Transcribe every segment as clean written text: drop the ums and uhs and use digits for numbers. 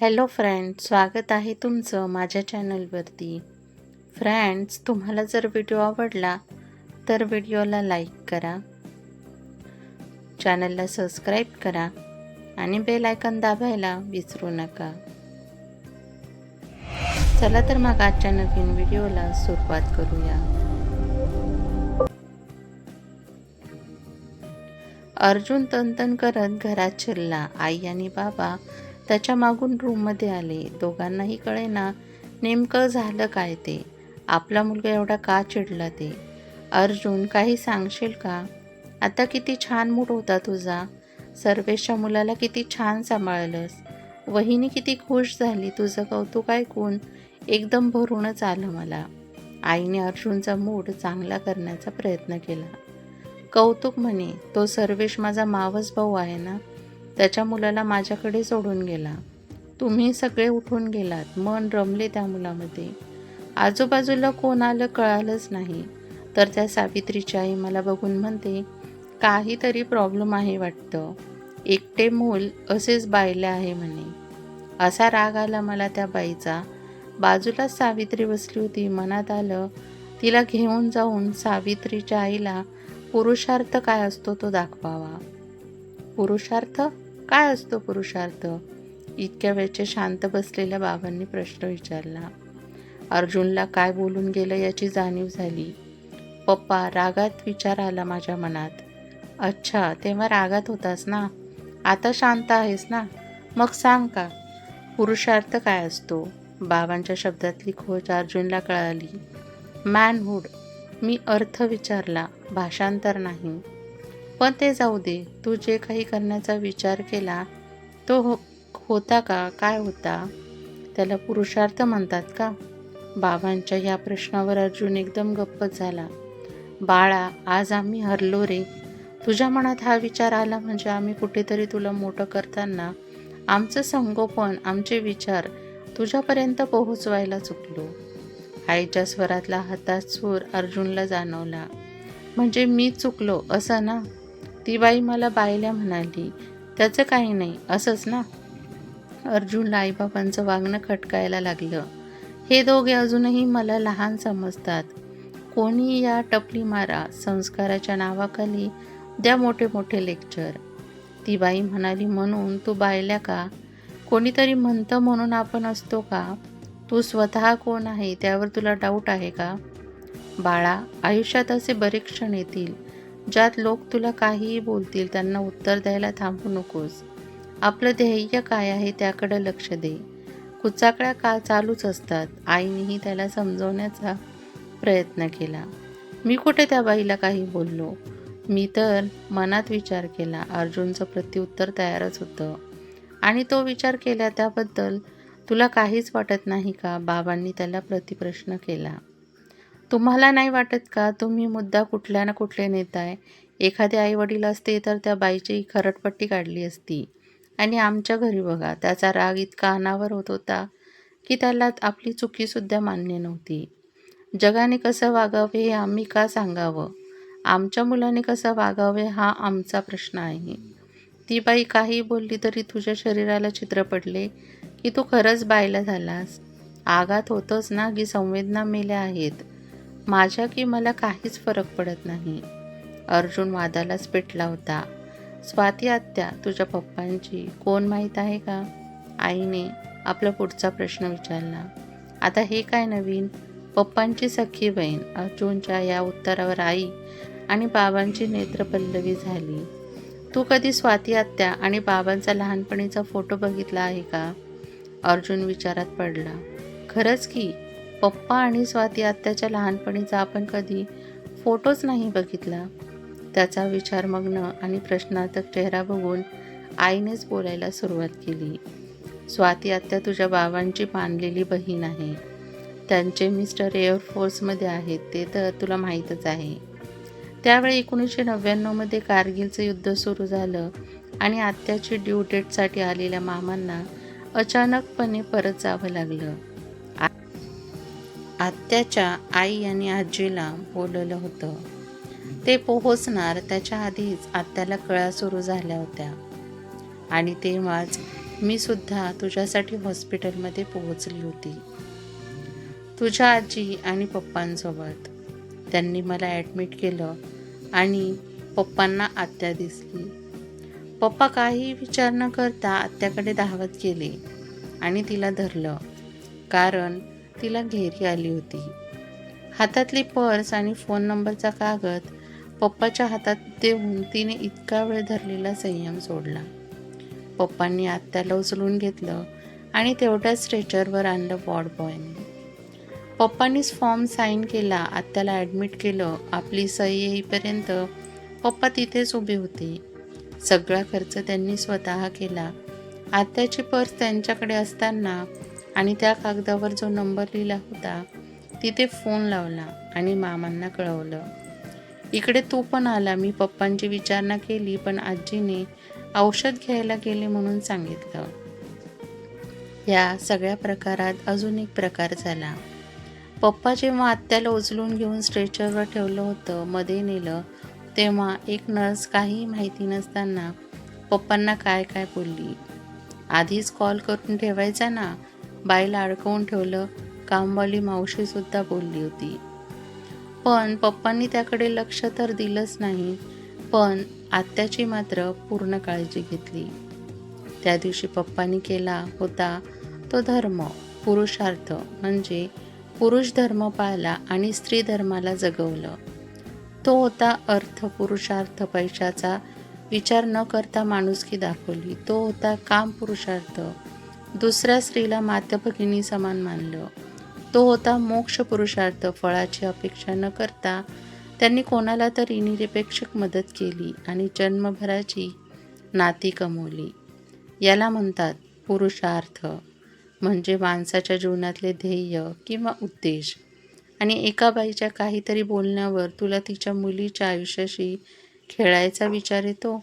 Hello friends, स्वागत आहे तुमचं माझ्या चॅनलवरती. फ्रेंड्स, तुम्हाला जर व्हिडिओ आवडला तर व्हिडिओला लाईक करा, चॅनलला सबस्क्राईब करा आणि बेल आयकॉन दाबायला विसरू नका. चला तर मग आजच्या नवीन व्हिडिओला सुरुवात करूया. अर्जुन तनतन करत घरात शिरला. आई आणि बाबा त्याच्या मागून रूममध्ये आले. दोघांनाही कळेना नेमकं झालं काय ते. आपला मुलगा एवढा का चिडला ते. अर्जुन, काही सांगशील का? आता किती छान मूड होता तुझा. सर्वेशच्या मुलाला किती छान सांभाळलंस. वहिनी किती खुश झाली तुझं कौतुक ऐकून. एकदम भरूनच आलं मला. आईने अर्जुनचा मूड चांगला करण्याचा प्रयत्न केला. कौतुक म्हणे, तो सर्वेश माझा मावस भाऊ आहे ना, त्याच्या मुलाला माझ्याकडे सोडून गेला. तुम्ही सगळे उठून गेलात. मन रमले त्या मुलामध्ये. आजूबाजूला कोण आलं कळालंच नाही. तर त्या सावित्रीची आई मला बघून म्हणते, काहीतरी प्रॉब्लेम आहे वाटतं. एकटे मूल असेच बायले आहे म्हणे. असा राग आला मला त्या बाईचा. बाजूलाच सावित्री बसली होती. मनात आलं तिला घेऊन जाऊन सावित्रीच्या आईला पुरुषार्थ काय असतो तो दाखवावा. पुरुषार्थ काय असतो? पुरुषार्थ? इतक्या वेळचे शांत बसलेल्या बाबांनी प्रश्न विचारला. अर्जुनला काय बोलून गेलं याची जाणीव झाली. पप्पा, रागात विचार आला माझ्या मनात. अच्छा, तेव्हा रागात होतास ना, आता शांत आहेस ना, मग सांग का पुरुषार्थ काय असतो? बाबांच्या शब्दातली खोच अर्जुनला कळाली. मॅनहूड. मी अर्थ विचारला, भाषांतर नाही. पण ते जाऊ दे, तू जे काही करण्याचा विचार केला तो होता का? काय होता? त्याला पुरुषार्थ म्हणतात का? बाबांच्या या प्रश्नावर अर्जुन एकदम गप्पच झाला. बाळा, आज आम्ही हरलो रे. तुझ्या मनात हा विचार आला म्हणजे आम्ही कुठेतरी तुला मोठं करताना आमचं संगोपन, आमचे विचार तुझ्यापर्यंत पोहोचवायला चुकलो. आईच्या स्वरातला हताश सूर अर्जुनला जाणवला. म्हणजे मी चुकलो असं ना? ती बाई मला बायल्या म्हणाली, त्याचं काही नाही असंच ना? अर्जुनला आईबाबांचं वागणं खटकायला लागलं. हे दोघे अजूनही मला लहान समजतात. कोणी या टपली मारा, संस्काराच्या नावाखाली द्या मोठे मोठे लेक्चर. ती बाई म्हणाली म्हणून तू बायल्या का? कोणीतरी म्हणतं म्हणून आपण असतो का? तू स्वतः कोण आहे त्यावर तुला डाऊट आहे का? बाळा, आयुष्यात असे बरेच क्षण येतील ज्यात लोक तुला काहीही बोलतील, त्यांना उत्तर द्यायला थांबू नकोस. आपलं ध्येय काय आहे त्याकडे लक्ष दे. कुचाकळ्या का चालूच असतात. आईनेही त्याला समजवण्याचा प्रयत्न केला. मी कुठे त्या बाईला काही बोललो? मी तर मनात विचार केला. अर्जुनचं प्रत्युत्तर तयारच होतं. आणि तो विचार केला त्याबद्दल तुला काहीच वाटत नाही का? बाबांनी त्याला प्रतिप्रश्न केला. तुम्हाला नाही वाटत का तुम्ही मुद्दा कुठल्या ना कुठले नेताय? एखादे आईवडील असते तर त्या बाईची खरटपट्टी काढली असती. आणि आमच्या घरी बघा, त्याचा राग इतका अनावर होत होता की त्याला आपली चुकीसुद्धा मान्य नव्हती. जगाने कसं वागावे हे आम्ही का सांगावं? आमच्या मुलाने कसं वागावे हा आमचा प्रश्न आहे. ती बाई काही बोलली तरी तुझ्या शरीराला छिद्र पडले की तू खरंच बायला झालास. आघात होतोच ना की संवेदना मेल्या आहेत. माझ्या की मला काहीच फरक पडत नाही. अर्जुन वादालाच पेटला होता. स्वाती आत्या तुझ्या पप्पांची कोण माहीत आहे का? आईने आपला पुढचा प्रश्न विचारला. आता हे काय नवीन? पप्पांची सख्खी बहीण. अर्जुनच्या या उत्तरावर आई आणि बाबांची नेत्रपल्लवी झाली. तू कधी स्वाती आत्या आणि बाबांचा लहानपणीचा फोटो बघितला आहे का? अर्जुन विचारात पडला. खरंच की, पप्पा आणि स्वाती आत्याच्या लहानपणीचा आपण कधी फोटोच नाही बघितला. त्याचा विचारमग्न आणि प्रश्नार्थक चेहरा बघून आईनेच बोलायला सुरुवात केली. स्वाती आत्या तुझ्या बाबांची मानलेली बहीण आहे. त्यांचे मिस्टर एअरफोर्समध्ये आहेत, ते तर तुला माहीतच आहे. त्यावेळी 1999मध्ये कारगिलचं युद्ध सुरू झालं आणि आत्याची ड्यू डेटसाठी आलेल्या मामांना अचानकपणे परत जावं लागलं. आत्याच्या आई आणि आजीला बोलवलं होतं. ते पोहोचणार त्याच्या आधीच आत्याला कळा सुरू झाल्या होत्या. आणि तेव्हाच मी सुद्धा तुझ्यासाठी हॉस्पिटलमध्ये पोहोचली होती, तुझ्या आजी आणि पप्पांसोबत. त्यांनी मला ॲडमिट केलं आणि पप्पांना आत्या दिसली. पप्पा काहीही विचार न करता आत्याकडे धावत गेले आणि तिला धरलं, कारण तिला घेरी आली होती. हातातली पर्स आणि फोन नंबरचा कागद पप्पाच्या हातात देऊन तिने इतका वेळ धरलेला संयम सोडला. पप्पांनी आत्याला उचलून घेतलं आणि तेवढ्याच स्ट्रेचरवर आणलं वॉर्ड बॉयने. पप्पांनीच फॉर्म साईन केला, आत्याला ॲडमिट केलं. आपली सही येईपर्यंत पप्पा तिथेच उभे होते. सगळा खर्च त्यांनी स्वतः केला. आत्याची पर्स त्यांच्याकडे असताना आणि त्या कागदावर जो नंबर लिहिला होता तिथे फोन लावला आणि मामांना कळवलं. इकडे तू पण आला. मी पप्पांची विचारणा केली, पण आजीने औषध घ्यायला गेले म्हणून सांगितलं. या सगळ्या प्रकारात अजून एक प्रकार झाला. पप्पा जेव्हा आत्याला उचलून घेऊन स्ट्रेचरवर ठेवलं होतं, मध्ये नेलं, तेव्हा एक नर्स काही माहिती नसताना पप्पांना काय काय बोलली. आधीच कॉल करून ठेवायचा ना, बाईला अडकवून ठेवलं, कामवाली मावशीसुद्धा बोलली होती. पण पप्पांनी त्याकडे लक्ष तर दिलंच नाही, पण आत्याची मात्र पूर्ण काळजी घेतली. त्या दिवशी पप्पांनी केला होता तो धर्म, पुरुषार्थ, म्हणजे पुरुष धर्म पाळला आणि स्त्री धर्माला जगवलं. तो होता अर्थ, पुरुषार्थ, पैशाचा विचार न करता माणुसकी दाखवली. तो होता काम, पुरुषार्थ, दुसऱ्या स्त्रीला माताभगिनी समान मानलं. तो होता मोक्ष, पुरुषार्थ, फळाची अपेक्षा न करता त्यांनी कोणाला तरी निरपेक्षक मदत केली आणि जन्मभराची नाती कमवली. याला म्हणतात पुरुषार्थ, म्हणजे माणसाच्या जीवनातले ध्येय किंवा उद्देश. आणि एका बाईच्या काहीतरी बोलण्यावर तुला तिच्या मुलीच्या आयुष्याशी खेळायचा विचार येतो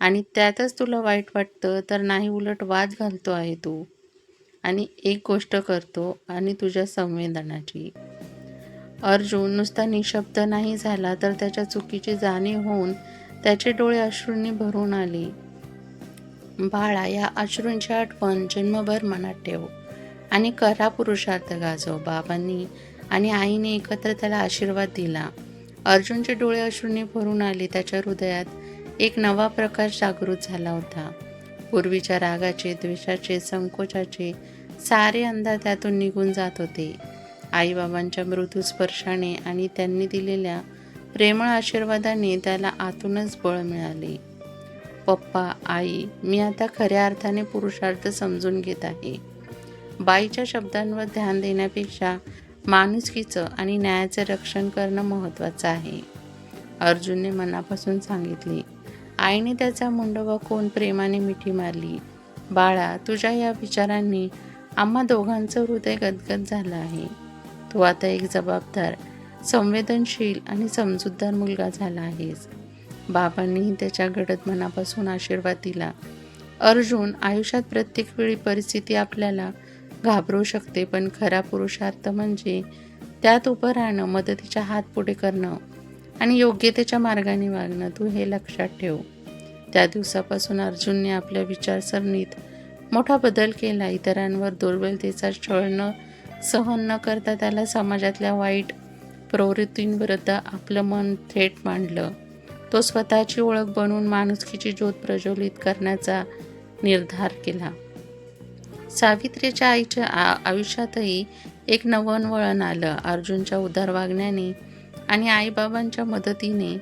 आणि त्यातच तुला वाईट वाटतं, तर नाही, उलट वाद घालतो आहे तू आणि एक गोष्ट करतो आणि तुझ्या संवेदनाची. अर्जुन नुसता निशब्द नाही झाला, तर त्याच्या चुकीची जाणीव होऊन त्याचे डोळे अश्रूंनी भरून आले. बाळा, या अश्रूंची आठवण जन्मभर मनात ठेव आणि करा पुरुषार्थ गाजव. बाबांनी आणि आईने एकत्र त्याला आशीर्वाद दिला. अर्जुनचे डोळे अश्रूंनी भरून आले. त्याच्या हृदयात एक नवा प्रकाश जागृत झाला होता. पूर्वीच्या रागाचे, द्वेषाचे, संकोचाचे सारे अंधार त्यातून निघून जात होते. आईबाबांच्या मृदू स्पर्शाने आणि त्यांनी दिलेल्या प्रेमळ आशीर्वादाने त्याला आतूनच बळ मिळाले. पप्पा, आई, मी आता खऱ्या अर्थाने पुरुषार्थ समजून घेत आहे. बाईच्या शब्दांवर ध्यान देण्यापेक्षा माणुसकीचं आणि न्यायाचं रक्षण करणं महत्त्वाचं आहे, अर्जुनने मनापासून सांगितले. आईने त्याचा मुंड वाकवून प्रेमाने मिठी मारली. बाळा, तुझ्या या विचारांनी आम्हा दोघांचं हृदय गदगद झालं आहे. तू आता एक जबाबदार, संवेदनशील आणि समजूतदार मुलगा झाला आहेस. बाबांनीही त्याच्या गडद मनापासून आशीर्वाद दिला. अर्जुन, आयुष्यात प्रत्येक वेळी परिस्थिती आपल्याला घाबरवू शकते, पण खरा पुरुषार्थ म्हणजे त्यात उभं राहणं, मदतीचा हात पुढे करणं आणि योग्यतेच्या मार्गाने वागणं. तू हे लक्षात ठेव. त्या दिवसापासून अर्जुनने आपल्या विचारसरणीत मोठा बदल केला. इतरांवर दुर्बलतेचा छळ सहन न करता त्याला समाजातल्या वाईट प्रवृत्तींविरुद्ध आपलं मन थेट मांडलं. तो स्वतःची ओळख बनवून माणुसकीची ज्योत प्रज्वलित करण्याचा निर्धार केला. सावित्रीच्या आईच्या आयुष्यातही एक नवं वळण आलं. अर्जुनच्या उदार वागण्याने आणि आईबाबांच्या मदतीने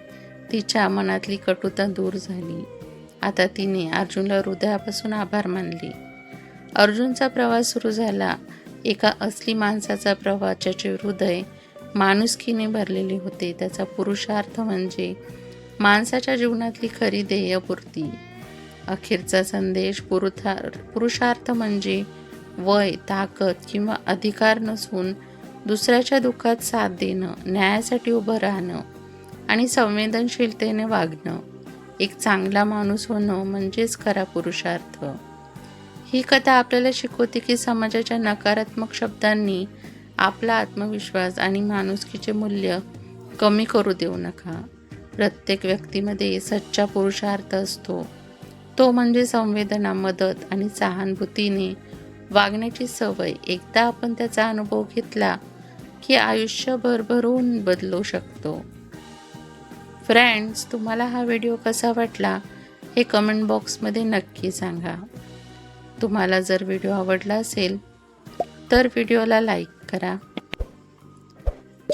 तिच्या मनातली कटुता दूर झाली. आता तिने अर्जुनला हृदयापासून आभार मानले. अर्जुनचा प्रवास सुरू झाला, एका असली माणसाचा प्रवास, ज्याचे हृदय माणुसकीने भरलेले होते. त्याचा पुरुषार्थ म्हणजे माणसाच्या जीवनातली खरी ध्येयपूर्ती. अखेरचा संदेश, पुरुषार्थ म्हणजे वय, ताकद किंवा अधिकार नसून दुसऱ्याच्या दुःखात साथ देणं, न्यायासाठी उभं राहणं आणि संवेदनशीलतेने वागणं. एक चांगला माणूस होणं म्हणजेच खरा पुरुषार्थ. ही कथा आपल्याला शिकवते की समाजाच्या नकारात्मक शब्दांनी आपला आत्मविश्वास आणि माणुसकीचे मूल्य कमी करू देऊ नका. प्रत्येक व्यक्तीमध्ये सच्चा पुरुषार्थ असतो. तो म्हणजे संवेदना, मदत आणि सहानुभूतीने वागण्याची सवय. एकदा आपण त्याचा अनुभव घेतला की आयुष्य भरभरून बदलू शकतो. फ्रेंड्स, तुम्हाला हा व्हिडिओ कसा वाटला हे कमेंट बॉक्समध्ये नक्की सांगा. तुम्हाला जर व्हिडिओ आवडला असेल तर व्हिडिओला लाईक करा,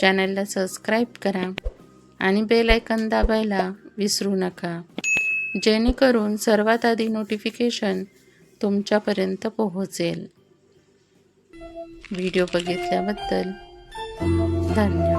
चॅनलला सबस्क्राईब करा आणि बेल आयकॉन दाबायला विसरू नका, जेणेकरून सर्वात आधी नोटिफिकेशन तुमच्यापर्यंत पोहोचेल. व्हिडिओ बघितल्याबद्दल धन्यवाद.